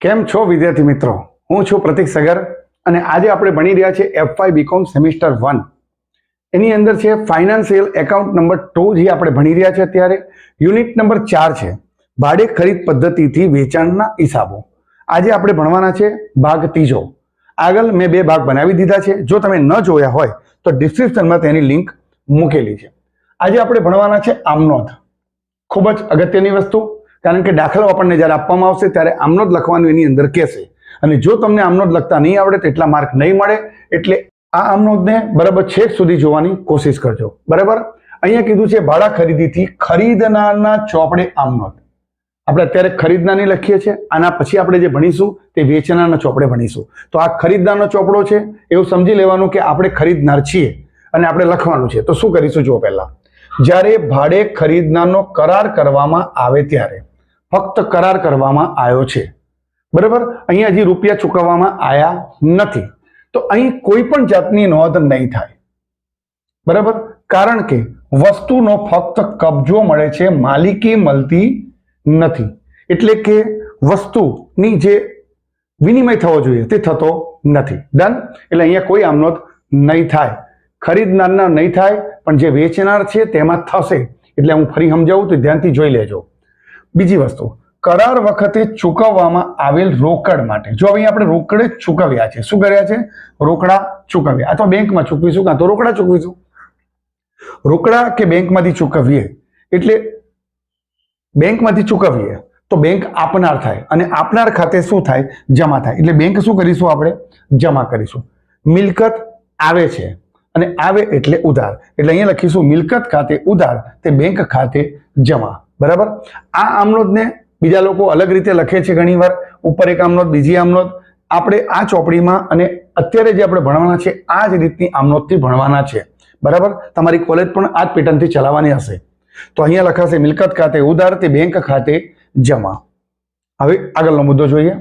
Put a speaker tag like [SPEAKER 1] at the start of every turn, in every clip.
[SPEAKER 1] કેમ છો વિદ્યાર્થી મિત્રો? હું છું પ્રતીક સગર અને આજે આપણે ભણી રહ્યા છીએ F5 બીકોમ સેમિસ્ટર 1. એની અંદર છે ફાઇનાન્શિયલ એકાઉન્ટ નંબર 2 જે આપણે ભણી રહ્યા છે અત્યારે. યુનિટ નંબર 4 છે ભાડે ખરીદ પદ્ધતિથી વેચાણના હિસાબો. આજે આપણે ભણવાના છે ભાગ ત્રીજો. આગળ મેં 2 ભાગ બનાવી દીધા છે. જો તમે ન જોયા હોય તો ડિસ્ક્રિપ્શનમાં તેની લિંક મૂકેલી છે. આજે આપણે ભણવાના છે આમનોંધ. ખૂબ જ અગત્યની વસ્તુ, કારણ કે દાખલો આપણને જ્યારે આપવામાં આવશે ત્યારે આમનોંધ લખવાનું એની અંદર કહેશે, અને જો તમને આમનોંધ લખતા નહીં આવડે તો એટલા માર્ક નહીં મળે. એટલે આ આમનોંધને બરાબર છેક સુધી જોવાની કોશિશ કરજો. બરાબર, અહીંયા કીધું છે ભાડા ખરીદીથી ખરીદનારના ચોપડે આમનોંધ. આપણે અત્યારે ખરીદનારની લખીએ છીએ, આના પછી આપણે જે ભણીશું તે વેચનારના ચોપડે ભણીશું. તો આ ખરીદનારનો ચોપડો છે એવું સમજી લેવાનું કે આપણે ખરીદનાર છીએ અને આપણે લખવાનું છે. તો શું કરીશું જુઓ. પહેલા જ્યારે ભાડે ખરીદનારનો કરાર કરવામાં આવે ત્યારે ફક્ત કરાર કરવામાં આવ્યો છે, બરાબર, અહીંયા હજી રૂપિયા ચૂકવવામાં આવ્યા નથી, તો અહીં કોઈ પણ જાતની નોંધ નહીં થાય. બરાબર, કારણ કે વસ્તુનો ફક્ત કબજો મળે છે, માલિકી મળતી નથી. એટલે કે વસ્તુની જે વિનિમય થવો જોઈએ તે થતો નથી. ડન. એટલે અહીંયા કોઈ આમનોંધ નહીં થાય. ખરીદનારના નહીં થાય, પણ જે વેચનાર છે તેમાં થશે. એટલે હું ફરી સમજાવું તો ધ્યાનથી જોઈ લેજો. બીજી વસ્તુ, કરાર વખતે ચૂકવવામાં આવેલ રોકડ માટે, જો અહીં આપણે રોકડે જ ચૂકવ્યા છે, શું કર્યા છે? રોકડા ચૂકવ્યા, અથવા બેંકમાં ચૂકવીશું કાં તો રોકડા ચૂકવીશું. રોકડા કે બેંકમાંથી ચૂકવીએ એટલે બેંકમાંથી ચૂકવીએ તો બેંક આપનાર થાય, અને આપનાર ખાતે શું થાય? જમા થાય. એટલે બેંક શું કરીશું? આપણે જમા કરીશું. મિલકત આવે છે અને આવે એટલે ઉધાર, એટલે અહીંયા લખીશું મિલકત ખાતે ઉધાર, તે બેંક ખાતે જમા. બરાબર. આ આમનોંધને બીજા લોકો અલગ રીતે લખે છે ઘણીવાર, ઉપર એક આમનોંધ, બીજી આમનોંધ. આપણે આ ચોપડીમાં અને અત્યારે જે આપણે ભણવાના છે આ જ રીતની આમનોંધથી ભણવાના છે. બરાબર. તમારી કોલેજ પણ આ જ પેટર્નથી ચલાવવાની હશે. તો અહીંયા લખાશે મિલકત ખાતે ઉધાર, તે બેંક ખાતે જમા. હવે આગળનો મુદ્દો જોઈએ.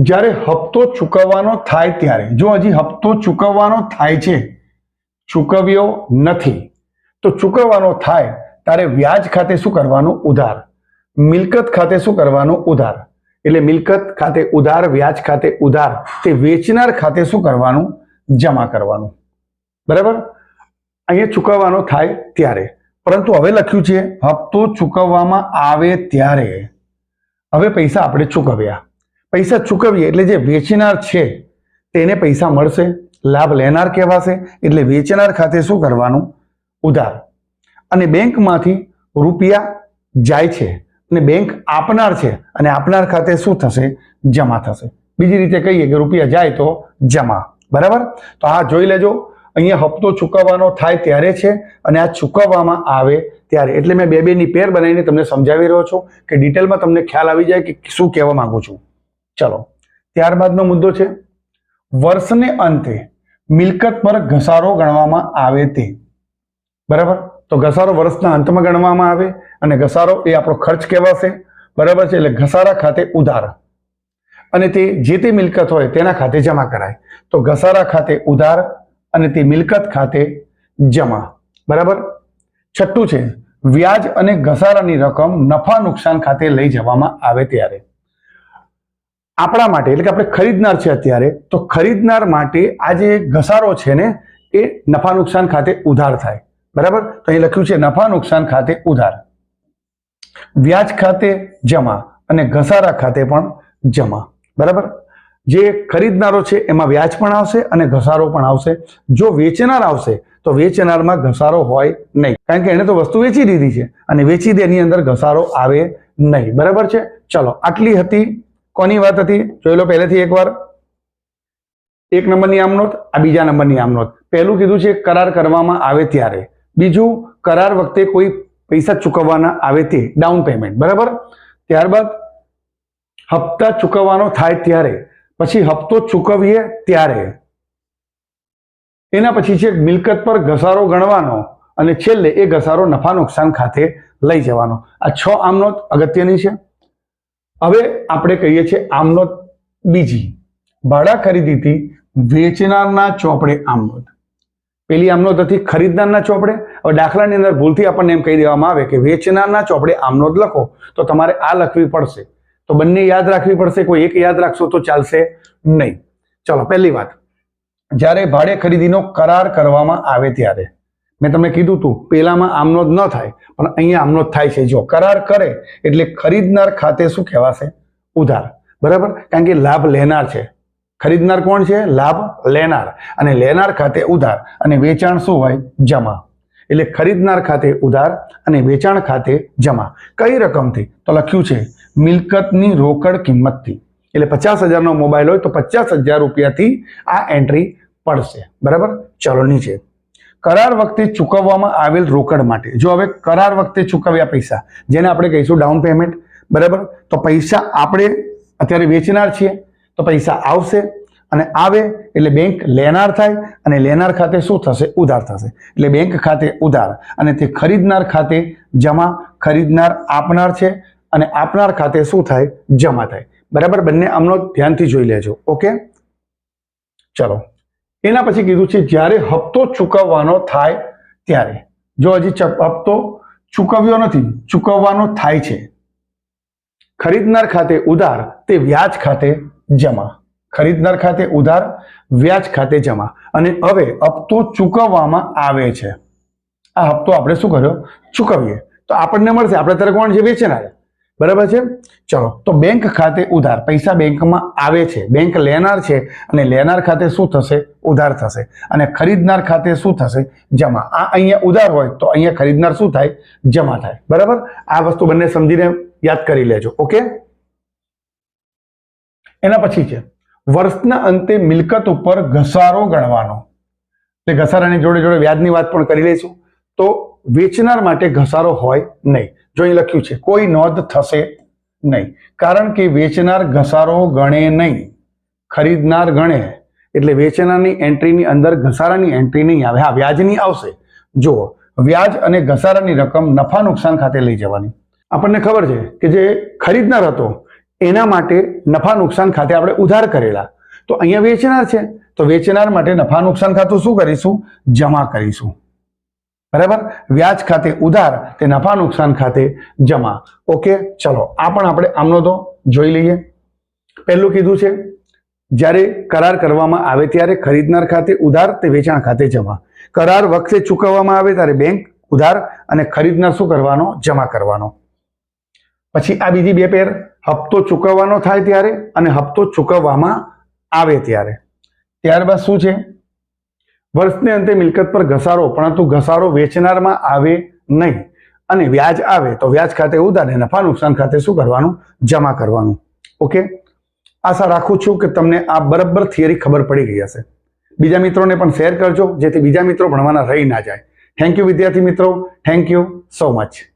[SPEAKER 1] જ્યારે હપ્તો ચૂકવવાનો થાય ત્યારે, જો હજી હપ્તો ચૂકવવાનો થાય છે, ચૂકવ્યો નથી, તો ચૂકવવાનો થાય ત્યારે વ્યાજ ખાતે શું કરવાનું? ઉધાર. મિલકત ખાતે શું કરવાનું? ઉધાર. એટલે મિલકત ખાતે ઉધાર, વ્યાજ ખાતે ઉધાર, તે વેચનાર ખાતે શું કરવાનું? જમા કરવાનું. બરાબર. અહીંયા ચૂકવવાનો થાય ત્યારે, પરંતુ હવે લખ્યું છે હપ્તો ચૂકવવામાં આવે ત્યારે. હવે પૈસા આપણે ચૂકવ્યા, પૈસા ચૂકવીએ એટલે જે વેચનાર છે તેને પૈસા મળશે, લાભ લેનાર કહેવાશે. એટલે વેચનાર ખાતે શું કરવાનું? ઉધાર. અને બેંકમાંથી રૂપિયા જાય છે અને બેંક આપનાર છે, અને આપનાર ખાતે શું થશે? જમા થશે. બીજી રીતે કહીએ કે રૂપિયા જાય તો જમા. બરાબર. તો આ જોઈ લેજો. અહીંયા હપ્તો ચૂકવવાનો થાય ત્યારે છે અને આ ચૂકવવામાં આવે ત્યારે. એટલે મેં બે ની પેર બનાવીને તમને સમજાવી રહ્યો છું કે ડિટેલમાં તમને ખ્યાલ આવી જાય કે શું કહેવા માંગુ છું. ચલો, ત્યારબાદનો મુદ્દો છે વર્ષને અંતે મિલકત પર ઘસારો ગણવામાં આવે તે. બરાબર. તો ઘસારો વર્ષના અંતમાં ગણવામાં આવે, અને ઘસારો એ આપણો ખર્ચ કહેવાશે. બરાબર છે. એટલે ઘસારા ખાતે ઉધાર, અને તે જે તે મિલકત હોય તેના ખાતે જમા કરાય. તો ઘસારા ખાતે ઉધાર અને તે મિલકત ખાતે જમા. બરાબર. છઠ્ઠું છે વ્યાજ અને ઘસારાની રકમ નફા નુકસાન ખાતે લઈ જવામાં આવે ત્યારે. આપણા માટે, એટલે કે આપણે ખરીદનાર છે અત્યારે, તો ખરીદનાર માટે આ જે ઘસારો છે ને એ નફા નુકસાન ખાતે ઉધાર થાય. બરાબર. તો અહીં લખ્યું છે નફા નુકસાન ખાતે ઉધાર, વ્યાજ ખાતે જમા, અને ઘસારા ખાતે પણ જમા. બરાબર. જે ખરીદનારો છે એમાં વ્યાજ પણ આવશે અને ઘસારો પણ આવશે. જો વેચનાર આવશે તો વેચનારમાં ઘસારો હોય નહીં, કારણ કે એને તો વસ્તુ વેચી દીધી છે, અને વેચી દે એની અંદર ઘસારો આવે નહીં. બરાબર છે. ચલો, આટલી હતી. કોની વાત હતી? જોઈ લો પહેલેથી એકવાર. 1 નંબરની આમનોંધ, આ બીજા નંબરની આમનોંધ. પહેલું કીધું છે કરાર કરવામાં આવે ત્યારે, બીજું કરાર વખતે કોઈ પૈસા ચૂકવવાના આવે તે, ડાઉન પેમેન્ટ. બરાબર. ત્યારબાદ હપ્તા ચૂકવવાનો થાય ત્યારે, પછી હપ્તો ચૂકવીએ ત્યારે, એના પછી છે મિલકત પર ઘસારો ગણવાનો, અને છેલ્લે એ ઘસારો નફા નુકસાન ખાતે લઈ જવાનો. આ 6 આમનોંધ અગત્યની છે. હવે આપણે કહીએ છીએ આમનોંધ બીજી, ભાડા ખરીદીથી વેચનારના ચોપડે આમનોંધ. પેલી આમનોંધ હતી ખરીદનારના ચોપડે. હવે દાખલાની અંદર ભૂલથી આપણને એમ કહી દેવામાં આવે કે વેચનારના ચોપડે આમનોંધ લખો, તો તમારે આ લખવી પડશે. તો બંને યાદ રાખવી પડશે, કોઈ એક યાદ રાખશો તો ચાલશે નહીં. ચલો, પહેલી વાત, જ્યારે ભાડે ખરીદીનો કરાર કરવામાં આવે ત્યારે મેં તમને કીધું હતું પેલામાં આમનો જ ન થાય, પણ અહીંયા આમનો જ થાય છે. જો કરાર કરે એટલે ખરીદનાર ખાતે શું કહેવાશે? ઉધાર. બરાબર, કારણ કે લાભ લેનાર છે. ખરીદનાર કોણ છે? લાભ લેનાર. અને લેનાર ખાતે ઉધાર, અને વેચાણ શું હોય? જમા. એટલે ખરીદનાર ખાતે ઉધાર અને વેચાણ ખાતે જમા. કઈ રકમથી? તો લખ્યું છે મિલકતની રોકડ કિંમતથી. એટલે 50,000નો મોબાઈલ હોય તો 50,000 રૂપિયાથી આ એન્ટ્રી પડશે. બરાબર. ચલો નીચે, કરાર વખતે ચૂકવવામાં આવેલ રોકડ માટે. જો હવે કરાર વખતે ચૂકવ્યા પૈસા, જેને આપણે કહીશું ડાઉન પેમેન્ટ. બરાબર, તો પૈસા આપણે અત્યારે વેચનાર છીએ તો પૈસા આવશે, અને આવે એટલે બેંક લેનાર થાય, અને લેનાર ખાતે શું થશે? ઉધાર થશે. એટલે બેંક ખાતે ઉધાર, અને તે ખરીદનાર ખાતે જમા. ખરીદનાર આપનાર છે અને આપનાર ખાતે શું થાય? જમા થાય. બરાબર, બંને આમનો ધ્યાનથી જોઈ લેજો. ઓકે, ચલો એના પછી કીધું છે જ્યારે હપ્તો ચૂકવવાનો થાય ત્યારે. જો હજી હપ્તો ચૂકવ્યો નથી, ચૂકવવાનો થાય છે. ખરીદનાર ખાતે ઉધાર, તે વ્યાજ ખાતે જમા. ખરીદનાર ખાતે ઉધાર, વ્યાજ ખાતે જમા. અને હવે હપ્તો ચૂકવવામાં આવે છે. આ હપ્તો આપણે શું કર્યો? ચૂકવીએ તો આપણને મળશે. આપણે ત્યારે કોણ છે? વેચનાર. બરાબર છે. ચલો, તો બેંક ખાતે ઉધાર, પૈસા બેંકમાં આવે છે, બેંક લેનાર છે, અને લેનાર ખાતે શું થશે? ઉધાર થશે. અને ખરીદનાર ખાતે શું થશે? જમા. આ અહીંયા ઉધાર હોય તો અહીંયા ખરીદનાર શું થાય? જમા થાય. બરાબર, આ વસ્તુ બંને સમજીને યાદ કરી લેજો. ઓકે, એના પછી છે વર્ષના અંતે મિલકત ઉપર ઘસારો ગણવાનો. તે ઘસારાની જોડે જોડે વ્યાજની વાત પણ કરી લઈશું. તો વેચનાર માટે ઘસારો હોય નહીં. જો અહીં લખ્યું છે કોઈ નોંધ થશે નહીં, કારણ કે વેચનાર ઘસારો ગણે નહીં, ખરીદનાર ગણે. એટલે વેચનારની એન્ટ્રીની અંદર ઘસારાની એન્ટ્રી નહીં આવે. હા, વ્યાજની આવશે. જુઓ, વ્યાજ અને ઘસારાની રકમ નફા નુકસાન ખાતે લઈ જવાની. આપણને ખબર છે કે જે ખરીદનાર હતો એના માટે નફા નુકસાન ખાતે આપણે ઉધાર કરેલા, તો અહીંયા વેચનાર છે તો વેચનાર માટે નફા નુકસાન ખાતું શું કરીશું? જમા કરીશું. બરાબર, વ્યાજ ખાતે ઉધાર, તે નફા નુકસાન ખાતે જમા. ઓકે, ચલો આ પણ આપણે આમનો તો જોઈ લઈએ. પહેલું કીધું છે જ્યારે કરાર કરવામાં આવે ત્યારે ખરીદનાર ખાતે ઉધાર, તે વેચાણ ખાતે જમા. કરાર વખતે ચૂકવવામાં આવે ત્યારે બેંક ઉધાર, અને ખરીદનાર શું કરવાનો? જમા કરવાનો. પછી આ બીજી બે પેર, હપ્તો ચૂકવવાનો થાય ત્યારે અને હપ્તો ચૂકવવામાં આવે ત્યારે. ત્યારબાદ શું છે? વર્ષને અંતે મિલકત પર ઘસારો, પરંતુ ઘસારો વેચનારમાં આવે નહીં, અને વ્યાજ આવે તો વ્યાજ ખાતે ઉધાર, અને નફા નુકસાન ખાતે શું કરવાનું? જમા કરવાનું. ઓકે, આશા રાખું છું કે તમને આ બરાબર થિયરી ખબર પડી ગઈ હશે. બીજા મિત્રોને પણ શેર કરજો જેથી બીજા મિત્રો ભણવાના રહી ના જાય. થેન્ક યુ વિદ્યાર્થી મિત્રો. Thank you so much.